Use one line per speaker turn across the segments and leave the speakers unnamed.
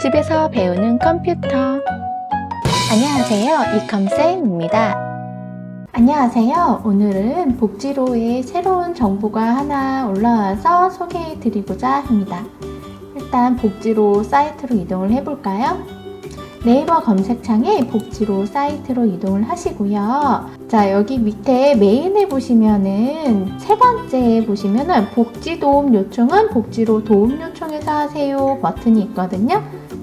집에서 배우는 컴퓨터. 안녕하세요, 이컴쌤입니다. 안녕하세요. 오늘은 복지로의 새로운 정보가 하나 올라와서 소개해 드리고자 합니다. 일단 복지로 사이트로 이동을 해볼까요? 네이버 검색창에 복지로 사이트로 이동을 하시고요. 자, 여기 밑에 메인에 보시면은 세 번째에 보시면은 복지도움 요청은 복지로 도움 요청해서 하세요 버튼이 있거든요.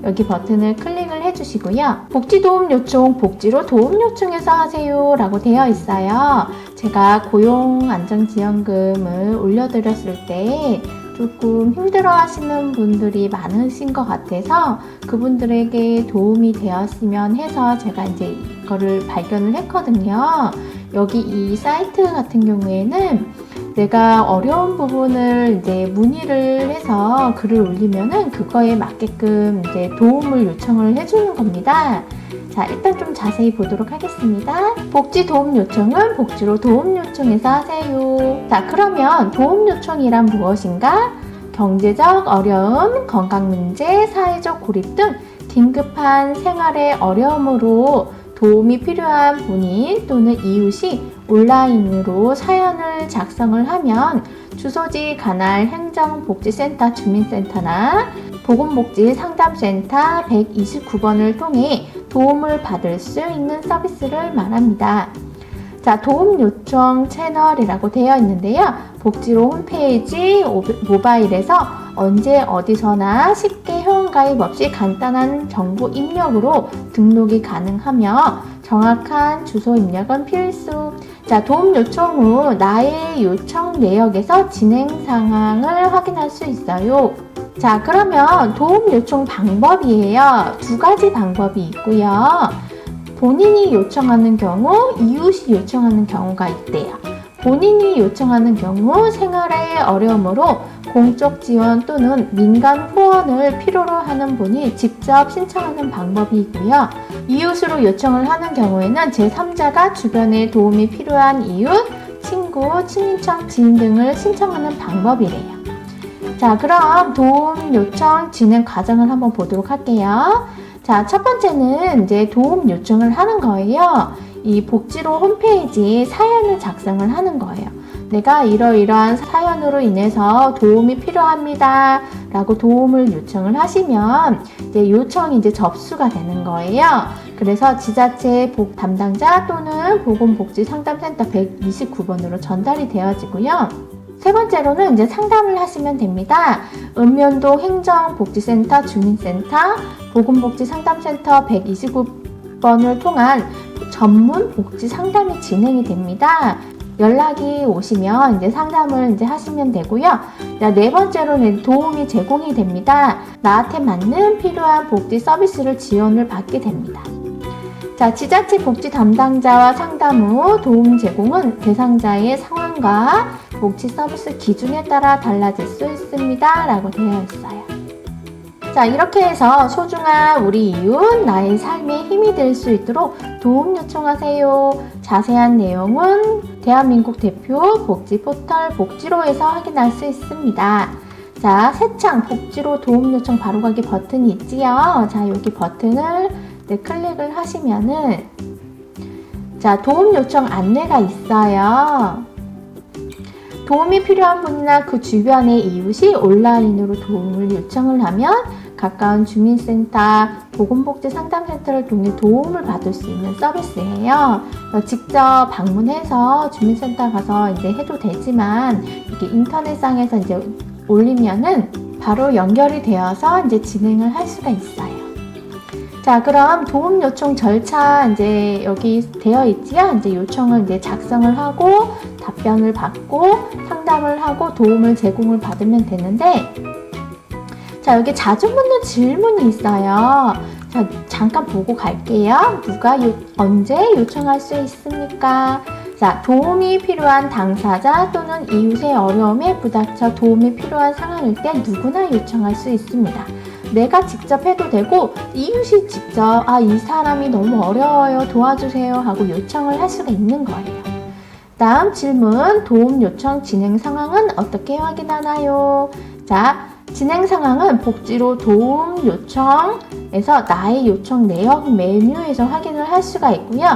여기 버튼을 클릭을 해주시고요. 복지도움 요청, 복지로 도움 요청해서 하세요 라고 되어 있어요. 제가 고용안정지원금을 올려드렸을 때 조금 힘들어 하시는 분들이 많으신 것 같아서 그분들에게 도움이 되었으면 해서 제가 이제 이거를 발견을 했거든요. 여기 이 사이트 같은 경우에는 내가 어려운 부분을 이제 문의를 해서 글을 올리면은 그거에 맞게끔 이제 도움을 요청을 해주는 겁니다. 자, 일단 좀 자세히 보도록 하겠습니다. 복지 도움 요청은 복지로 도움 요청해서 하세요. 자, 그러면 도움 요청이란 무엇인가? 경제적 어려움, 건강 문제, 사회적 고립 등 긴급한 생활의 어려움으로 도움이 필요한 본인 또는 이웃이 온라인으로 사연을 작성을 하면 주소지 관할 행정복지센터 주민센터나 보건복지상담센터 129번을 통해 도움을 받을 수 있는 서비스를 말합니다. 자, 도움 요청 채널이라고 되어 있는데요. 복지로 홈페이지 모바일에서 언제 어디서나 쉽게 회원가입 없이 간단한 정보 입력으로 등록이 가능하며 정확한 주소 입력은 필수. 자, 도움 요청 후 나의 요청 내역에서 진행 상황을 확인할 수 있어요. 자, 그러면 도움 요청 방법이에요. 두 가지 방법이 있고요. 본인이 요청하는 경우, 이웃이 요청하는 경우가 있대요. 본인이 요청하는 경우 생활의 어려움으로 공적 지원 또는 민간 후원을 필요로 하는 분이 직접 신청하는 방법이 있고요. 이웃으로 요청을 하는 경우에는 제3자가 주변에 도움이 필요한 이웃, 친구, 친인척, 지인 등을 신청하는 방법이래요. 자, 그럼 도움 요청 진행 과정을 한번 보도록 할게요. 자, 첫 번째는 이제 도움 요청을 하는 거예요. 이 복지로 홈페이지에 사연을 작성을 하는 거예요. 내가 이러이러한 사연으로 인해서 도움이 필요합니다 라고 도움을 요청을 하시면 이제 요청이 이제 접수가 되는 거예요. 그래서 지자체 담당자 또는 보건복지상담센터 129번으로 전달이 되어지고요. 세 번째로는 이제 상담을 하시면 됩니다. 읍면동 행정복지센터 주민센터 보건복지상담센터 129번을 통한 전문 복지 상담이 진행이 됩니다. 연락이 오시면 이제 상담을 이제 하시면 되고요. 네 번째로는 도움이 제공이 됩니다. 나한테 맞는 필요한 복지 서비스를 지원을 받게 됩니다. 자, 지자체 복지 담당자와 상담 후 도움 제공은 대상자의 상황과 복지 서비스 기준에 따라 달라질 수 있습니다 라고 되어 있어요. 자, 이렇게 해서 소중한 우리 이웃, 나의 삶에 힘이 될 수 있도록 도움 요청하세요. 자세한 내용은 대한민국 대표 복지 포털 복지로에서 확인할 수 있습니다. 자, 새창 복지로 도움 요청 바로가기 버튼이 있지요. 자, 여기 버튼을 클릭을 하시면은 자, 도움 요청 안내가 있어요. 도움이 필요한 분이나 그 주변의 이웃이 온라인으로 도움을 요청을 하면 가까운 주민센터, 보건복지상담센터를 통해 도움을 받을 수 있는 서비스예요. 직접 방문해서 주민센터 가서 이제 해도 되지만 이렇게 인터넷상에서 이제 올리면은 바로 연결이 되어서 이제 진행을 할 수가 있어요. 자, 그럼 도움 요청 절차 이제 여기 되어 있지요. 이제 요청을 이제 작성을 하고 답변을 받고 상담을 하고 도움을 제공을 받으면 되는데, 자, 여기 자주 묻는 질문이 있어요. 자, 잠깐 보고 갈게요. 누가 언제 요청할 수 있습니까? 자, 도움이 필요한 당사자 또는 이웃의 어려움에 부닥쳐 도움이 필요한 상황일 때 누구나 요청할 수 있습니다. 내가 직접 해도 되고 이웃이 직접 이 사람이 너무 어려워요 도와주세요 하고 요청을 할 수가 있는 거예요. 다음 질문, 도움 요청 진행 상황은 어떻게 확인하나요? 자, 진행 상황은 복지로 도움 요청에서 나의 요청 내역 메뉴에서 확인을 할 수가 있고요.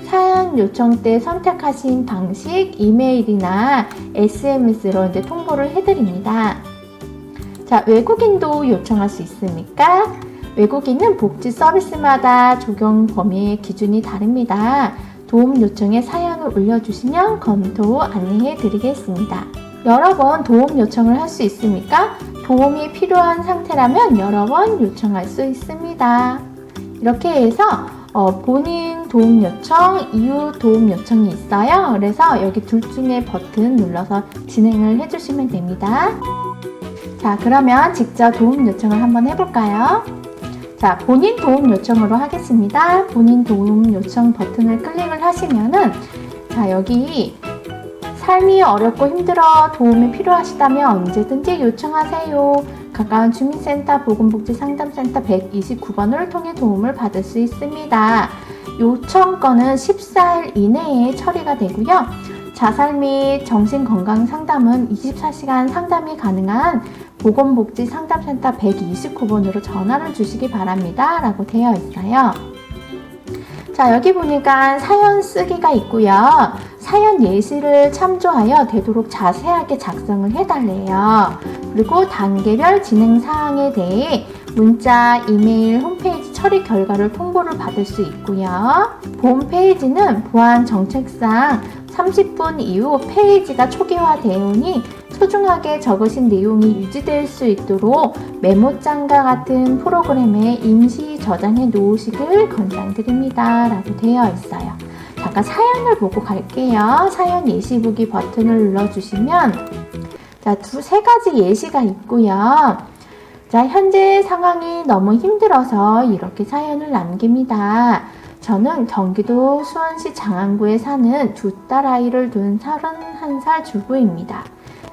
사연 요청 때 선택하신 방식, 이메일이나 SMS로 이제 통보를 해드립니다. 자, 외국인도 요청할 수 있습니까? 외국인은 복지 서비스마다 적용 범위의 기준이 다릅니다. 도움 요청에 사연을 올려주시면 검토 안내해 드리겠습니다. 여러 번 도움 요청을 할 수 있습니까? 도움이 필요한 상태라면 여러 번 요청할 수 있습니다. 이렇게 해서 본인 도움 요청, 이웃 도움 요청이 있어요. 그래서 여기 둘 중에 버튼 눌러서 진행을 해주시면 됩니다. 자, 그러면 직접 도움 요청을 한번 해볼까요? 자, 본인 도움 요청으로 하겠습니다. 본인 도움 요청 버튼을 클릭을 하시면은 자, 여기 삶이 어렵고 힘들어 도움이 필요하시다면 언제든지 요청하세요. 가까운 주민센터 보건복지상담센터 129번을 통해 도움을 받을 수 있습니다. 요청건은 14일 이내에 처리가 되고요. 자살 및 정신건강 상담은 24시간 상담이 가능한 보건복지상담센터 129번으로 전화를 주시기 바랍니다. 라고 되어 있어요. 자, 여기 보니까 사연 쓰기가 있고요. 사연 예시를 참조하여 되도록 자세하게 작성을 해달래요. 그리고 단계별 진행 사항에 대해 문자, 이메일, 홈페이지 처리 결과를 통보를 받을 수 있고요. 본 페이지는 보안 정책상 30분 이후 페이지가 초기화되오니 소중하게 적으신 내용이 유지될 수 있도록 메모장과 같은 프로그램에 임시 저장해 놓으시길 권장드립니다. 라고 되어 있어요. 잠깐 사연을 보고 갈게요. 사연 예시 보기 버튼을 눌러주시면 자, 세 가지 예시가 있고요. 자, 현재 상황이 너무 힘들어서 이렇게 사연을 남깁니다. 저는 경기도 수원시 장안구에 사는 두 딸아이를 둔 31살 주부입니다.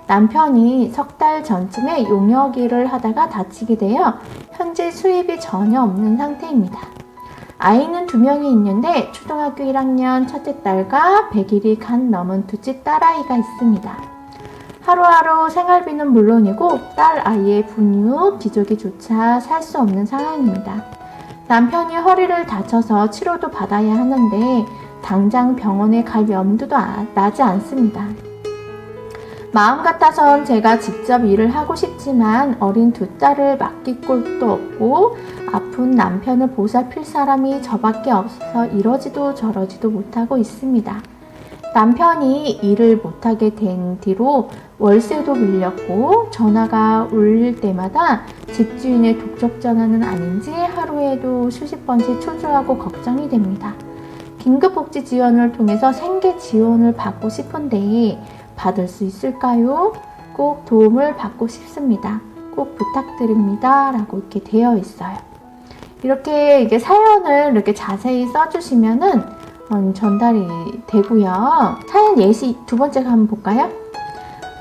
남편이 석 달 전쯤에 용역 일을 하다가 다치게 되어 현재 수입이 전혀 없는 상태입니다. 아이는 2명이 있는데 초등학교 1학년 첫째 딸과 100일이 간 넘은 둘째 딸아이가 있습니다. 하루하루 생활비는 물론이고 딸 아이의 분유, 기저귀조차 살 수 없는 상황입니다. 남편이 허리를 다쳐서 치료도 받아야 하는데 당장 병원에 갈 염두도 나지 않습니다. 마음 같아선 제가 직접 일을 하고 싶지만 어린 두 딸을 맡길 곳도 없고 아픈 남편을 보살필 사람이 저밖에 없어서 이러지도 저러지도 못하고 있습니다. 남편이 일을 못하게 된 뒤로 월세도 밀렸고 전화가 울릴 때마다 집주인의 독촉 전화는 아닌지 하루에도 수십 번씩 초조하고 걱정이 됩니다. 긴급복지 지원을 통해서 생계 지원을 받고 싶은데 받을 수 있을까요? 꼭 도움을 받고 싶습니다. 꼭 부탁드립니다. 라고 이렇게 되어 있어요. 이렇게 이게 사연을 이렇게 자세히 써주시면은 전달이 되고요. 사연 예시 두 번째가 한번 볼까요?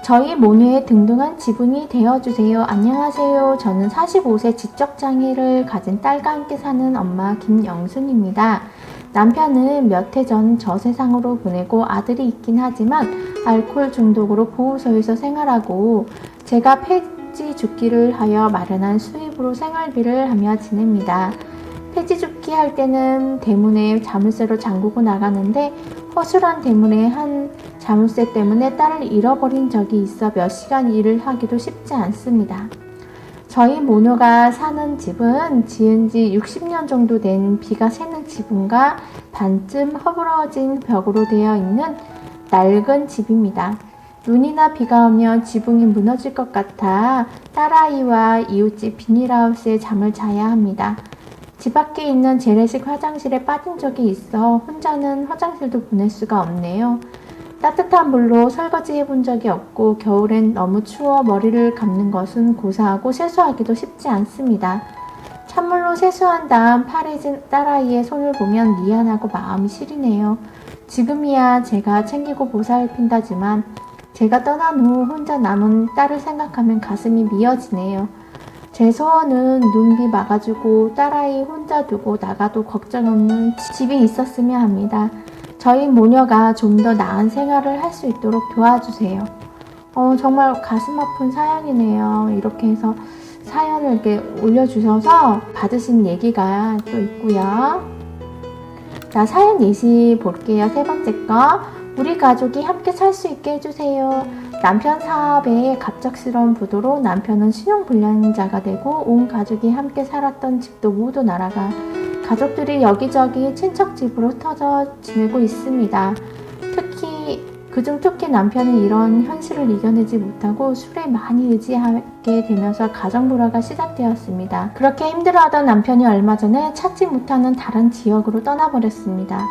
저희 모녀의 등등한 지분이 되어주세요. 안녕하세요. 저는 45세 지적장애를 가진 딸과 함께 사는 엄마 김영순입니다. 남편은 몇 해 전 저 세상으로 보내고 아들이 있긴 하지만 알코올 중독으로 보호소에서 생활하고 제가 폐지 줍기를 하여 마련한 수입으로 생활비를 하며 지냅니다. 폐지 줍기 할 때는 대문에 자물쇠로 잠그고 나가는데 허술한 대문에 한 자물쇠 때문에 딸을 잃어버린 적이 있어 몇 시간 일을 하기도 쉽지 않습니다. 저희 모녀가 사는 집은 지은 지 60년 정도 된 비가 새는 지붕과 반쯤 허물어진 벽으로 되어 있는 낡은 집입니다. 눈이나 비가 오면 지붕이 무너질 것 같아 딸아이와 이웃집 비닐하우스에 잠을 자야 합니다. 집 밖에 있는 재래식 화장실에 빠진 적이 있어 혼자는 화장실도 보낼 수가 없네요. 따뜻한 물로 설거지 해본 적이 없고 겨울엔 너무 추워 머리를 감는 것은 고사하고 세수하기도 쉽지 않습니다. 찬물로 세수한 다음 파래진 딸아이의 손을 보면 미안하고 마음이 시리네요. 지금이야 제가 챙기고 보살핀다지만 제가 떠난 후 혼자 남은 딸을 생각하면 가슴이 미어지네요. 제 소원은 눈비 막아주고 딸아이 혼자 두고 나가도 걱정 없는 집이 있었으면 합니다. 저희 모녀가 좀 더 나은 생활을 할 수 있도록 도와주세요. 정말 가슴 아픈 사연이네요. 이렇게 해서 사연을 이렇게 올려주셔서 받으신 얘기가 또 있고요. 자, 사연 예시 볼게요. 세 번째 거. 우리 가족이 함께 살 수 있게 해주세요. 남편 사업에 갑작스러운 부도로 남편은 신용불량자가 되고 온 가족이 함께 살았던 집도 모두 날아가 가족들이 여기저기 친척 집으로 흩어져 지내고 있습니다. 그중 특히 남편은 이런 현실을 이겨내지 못하고 술에 많이 의지하게 되면서 가정 불화가 시작되었습니다. 그렇게 힘들어하던 남편이 얼마 전에 찾지 못하는 다른 지역으로 떠나버렸습니다.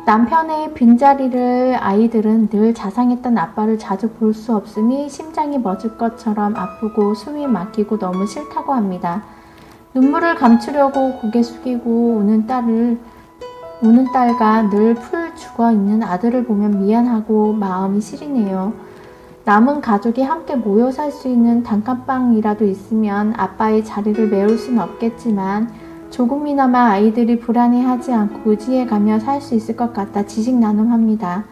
남편의 빈자리를 아이들은 늘 자상했던 아빠를 자주 볼 수 없으니 심장이 멎을 것처럼 아프고 숨이 막히고 너무 싫다고 합니다. 눈물을 감추려고 고개 숙이고 우는 딸과 늘 풀 죽어있는 아들을 보면 미안하고 마음이 시리네요. 남은 가족이 함께 모여 살 수 있는 단칸방이라도 있으면 아빠의 자리를 메울 수는 없겠지만 조금이나마 아이들이 불안해하지 않고 의지해가며 살 수 있을 것 같아 지식 나눔합니다.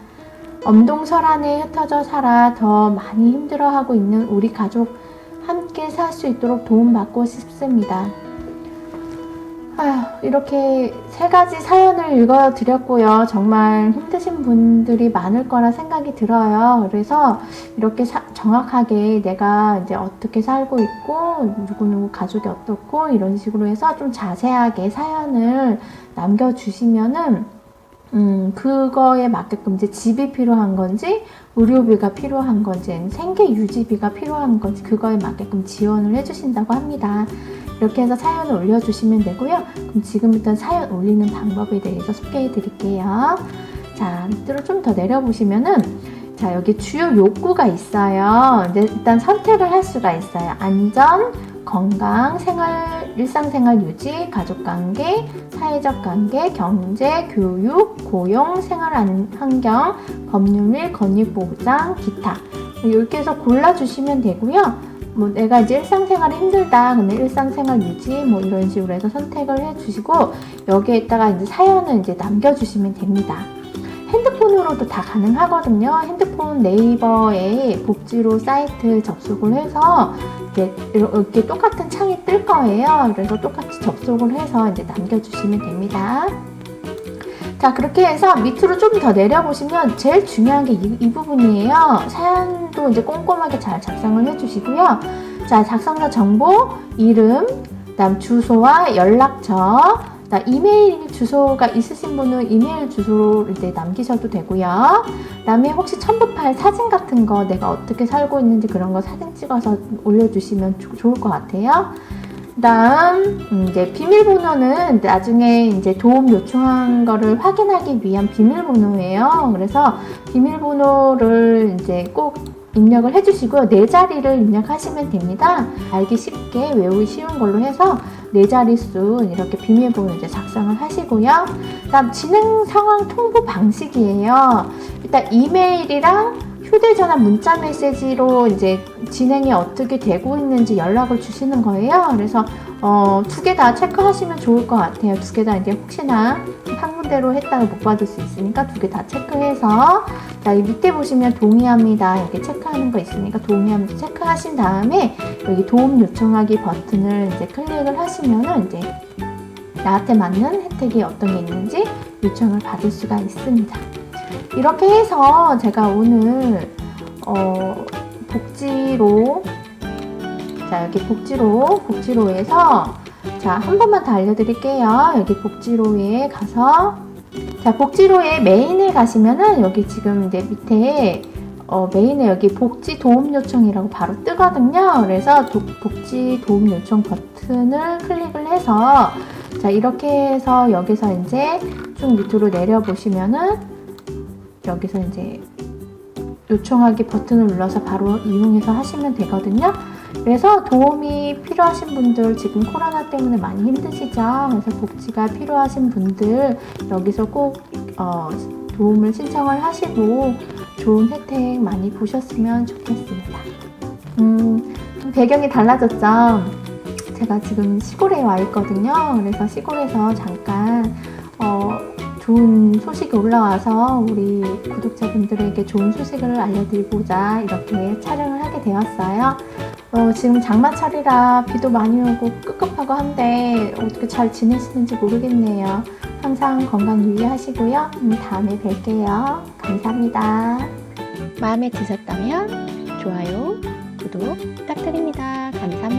엄동설안에 흩어져 살아 더 많이 힘들어하고 있는 우리 가족 함께 살 수 있도록 도움받고 싶습니다. 이렇게 세 가지 사연을 읽어드렸고요. 정말 힘드신 분들이 많을 거라 생각이 들어요. 그래서 이렇게 정확하게 내가 이제 어떻게 살고 있고 누구누구 가족이 어떻고 이런 식으로 해서 좀 자세하게 사연을 남겨주시면은 그거에 맞게끔 이제 집이 필요한 건지 의료비가 필요한 건지 생계 유지비가 필요한 건지 그거에 맞게끔 지원을 해주신다고 합니다. 이렇게 해서 사연을 올려주시면 되고요. 그럼 지금부터 사연 올리는 방법에 대해서 소개해 드릴게요. 자, 밑으로 좀 더 내려보시면은 자, 여기 주요 욕구가 있어요. 이제 일단 선택을 할 수가 있어요. 안전, 건강, 일상생활 유지, 가족관계, 사회적 관계, 경제, 교육, 고용, 생활 환경, 법률 및 권익보장, 기타 이렇게 해서 골라주시면 되고요. 뭐 내가 이제 일상생활이 힘들다 그러면 일상생활 유지 뭐 이런 식으로 해서 선택을 해주시고 여기에다가 이제 사연을 이제 남겨주시면 됩니다. 핸드폰으로도 다 가능하거든요. 핸드폰 네이버에 복지로 사이트 접속을 해서 이렇게 똑같은 창이 뜰 거예요. 그래서 똑같이 접속을 해서 이제 남겨주시면 됩니다. 자, 그렇게 해서 밑으로 좀 더 내려보시면 제일 중요한 게 이 부분이에요. 사연도 이제 꼼꼼하게 잘 작성을 해주시고요. 자, 작성자 정보, 이름, 그다음 주소와 연락처, 이메일 주소가 있으신 분은 이메일 주소로 이제 남기셔도 되고요. 그다음에 혹시 첨부파일 사진 같은 거 내가 어떻게 살고 있는지 그런 거 사진 찍어서 올려주시면 좋을 것 같아요. 그다음 이제 비밀번호는 나중에 이제 도움 요청한 거를 확인하기 위한 비밀번호예요. 그래서 비밀번호를 이제 꼭 입력을 해주시고요. 네 자리를 입력하시면 됩니다. 알기 쉽게 외우기 쉬운 걸로 해서 네 자릿수 이렇게 비밀번호 이제 작성을 하시고요. 그다음 진행 상황 통보 방식이에요. 일단 이메일이랑 휴대전화 문자 메시지로 이제 진행이 어떻게 되고 있는지 연락을 주시는 거예요. 그래서 두 개 다 체크하시면 좋을 것 같아요. 두 개 다 이제 혹시나 한 군데로 했다가 못 받을 수 있으니까 두 개 다 체크해서 자, 이 밑에 보시면 동의합니다. 이렇게 체크하는 거 있으니까 동의합니다. 체크하신 다음에 여기 도움 요청하기 버튼을 이제 클릭을 하시면은 이제 나한테 맞는 혜택이 어떤 게 있는지 요청을 받을 수가 있습니다. 이렇게 해서 제가 오늘 복지로 자, 여기 복지로에서 자, 한 번만 더 알려드릴게요. 여기 복지로에 가서 자, 복지로의 메인에 가시면은 여기 지금 이제 밑에 메인에 여기 복지 도움 요청이라고 바로 뜨거든요. 그래서 복지 도움 요청 버튼을 클릭을 해서 자, 이렇게 해서 여기서 이제 쭉 밑으로 내려 보시면은 여기서 이제 요청하기 버튼을 눌러서 바로 이용해서 하시면 되거든요. 그래서 도움이 필요하신 분들 지금 코로나 때문에 많이 힘드시죠? 그래서 복지가 필요하신 분들 여기서 꼭 도움을 신청을 하시고 좋은 혜택 많이 보셨으면 좋겠습니다. 좀 배경이 달라졌죠? 제가 지금 시골에 와 있거든요. 그래서 시골에서 잠깐 좋은 소식이 올라와서 우리 구독자분들에게 좋은 소식을 알려드리고자 이렇게 촬영을 하게 되었어요. 지금 장마철이라 비도 많이 오고 꿉꿉하고 한데 어떻게 잘 지내시는지 모르겠네요. 항상 건강 유의하시고요. 다음에 뵐게요. 감사합니다. 마음에 드셨다면 좋아요, 구독 부탁드립니다. 감사합니다.